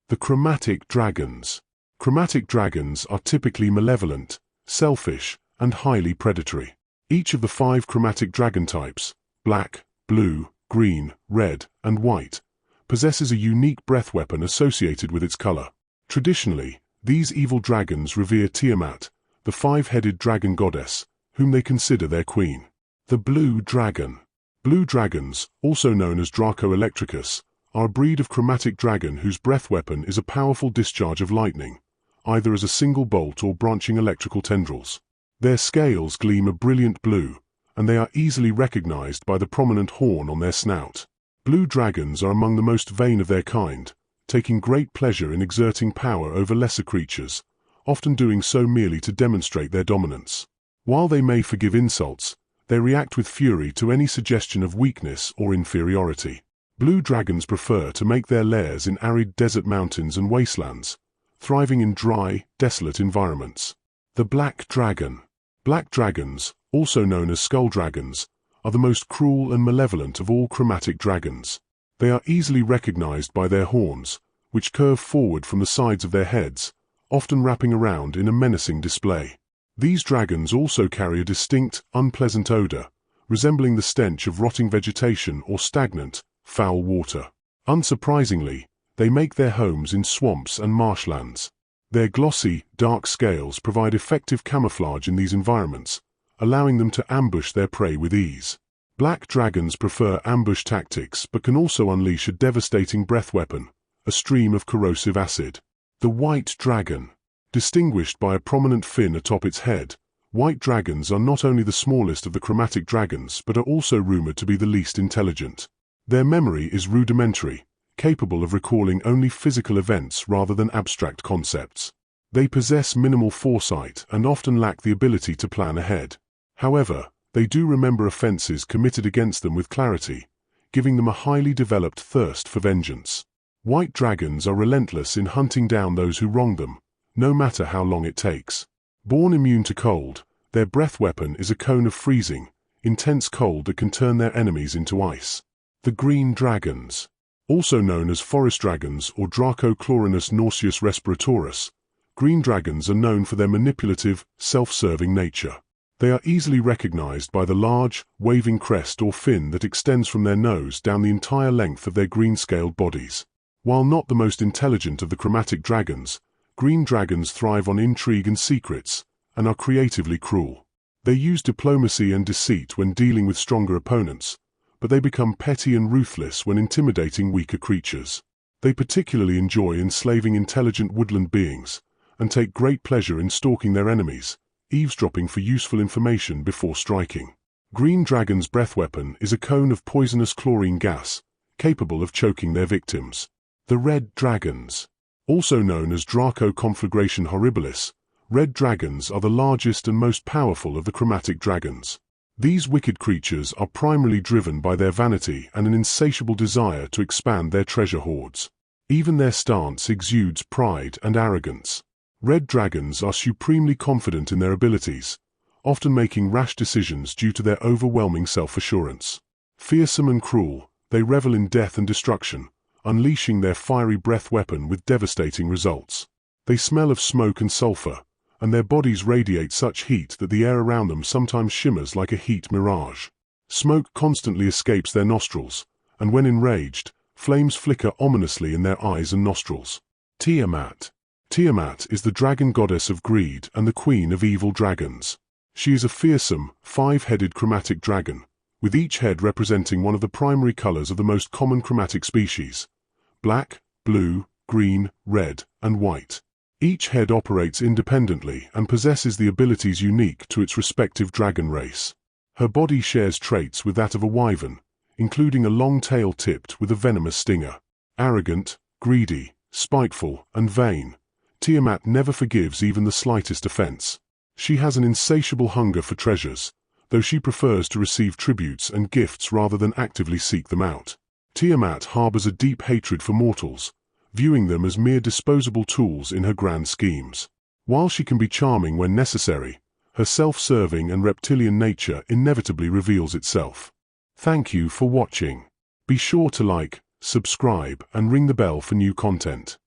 The chromatic dragons. Chromatic dragons are typically malevolent, selfish, and highly predatory. Each of the 5 chromatic dragon types, black, blue, green, red, and white, possesses a unique breath weapon associated with its color. Traditionally, these evil dragons revere Tiamat, the 5-headed dragon goddess, whom they consider their queen. The blue dragon. Blue dragons, also known as Draco Electricus, are a breed of chromatic dragon whose breath weapon is a powerful discharge of lightning, either as a single bolt or branching electrical tendrils. Their scales gleam a brilliant blue, and they are easily recognized by the prominent horn on their snout. Blue dragons are among the most vain of their kind, taking great pleasure in exerting power over lesser creatures, often doing so merely to demonstrate their dominance. While they may forgive insults, they react with fury to any suggestion of weakness or inferiority. Blue dragons prefer to make their lairs in arid desert mountains and wastelands, thriving in dry, desolate environments. The black dragon. Black dragons, also known as skull dragons, are the most cruel and malevolent of all chromatic dragons. They are easily recognized by their horns, which curve forward from the sides of their heads, often wrapping around in a menacing display. These dragons also carry a distinct, unpleasant odor, resembling the stench of rotting vegetation or stagnant, foul water. Unsurprisingly, they make their homes in swamps and marshlands. Their glossy, dark scales provide effective camouflage in these environments, allowing them to ambush their prey with ease. Black dragons prefer ambush tactics but can also unleash a devastating breath weapon, a stream of corrosive acid. The white dragon. Distinguished by a prominent fin atop its head, white dragons are not only the smallest of the chromatic dragons but are also rumored to be the least intelligent. Their memory is rudimentary, capable of recalling only physical events rather than abstract concepts. They possess minimal foresight and often lack the ability to plan ahead. However, they do remember offenses committed against them with clarity, giving them a highly developed thirst for vengeance. White dragons are relentless in hunting down those who wrong them, no matter how long it takes. Born immune to cold, their breath weapon is a cone of freezing, intense cold that can turn their enemies into ice. The green dragons. Also known as forest dragons or Dracochlorinus nauseus respiratorus, green dragons are known for their manipulative, self-serving nature. They are easily recognized by the large, waving crest or fin that extends from their nose down the entire length of their green-scaled bodies. While not the most intelligent of the chromatic dragons, green dragons thrive on intrigue and secrets, and are creatively cruel. They use diplomacy and deceit when dealing with stronger opponents, but they become petty and ruthless when intimidating weaker creatures. They particularly enjoy enslaving intelligent woodland beings, and take great pleasure in stalking their enemies, eavesdropping for useful information before striking. Green dragons' breath weapon is a cone of poisonous chlorine gas, capable of choking their victims. The red dragons. Also known as Draco Conflagration Horribilis, red dragons are the largest and most powerful of the chromatic dragons. These wicked creatures are primarily driven by their vanity and an insatiable desire to expand their treasure hoards. Even their stance exudes pride and arrogance. Red dragons are supremely confident in their abilities, often making rash decisions due to their overwhelming self-assurance. Fearsome and cruel, they revel in death and destruction, unleashing their fiery breath weapon with devastating results. They smell of smoke and sulfur, and their bodies radiate such heat that the air around them sometimes shimmers like a heat mirage. Smoke constantly escapes their nostrils, and when enraged, flames flicker ominously in their eyes and nostrils. Tiamat. Tiamat is the dragon goddess of greed and the queen of evil dragons. She is a fearsome, 5-headed chromatic dragon, with each head representing one of the primary colors of the most common chromatic species: black, blue, green, red, and white. Each head operates independently and possesses the abilities unique to its respective dragon race. Her body shares traits with that of a wyvern, including a long tail tipped with a venomous stinger. Arrogant, greedy, spiteful, and vain, Tiamat never forgives even the slightest offense. She has an insatiable hunger for treasures, though she prefers to receive tributes and gifts rather than actively seek them out. Tiamat harbors a deep hatred for mortals, viewing them as mere disposable tools in her grand schemes. While she can be charming when necessary, her self-serving and reptilian nature inevitably reveals itself. Thank you for watching. Be sure to like, subscribe, and ring the bell for new content.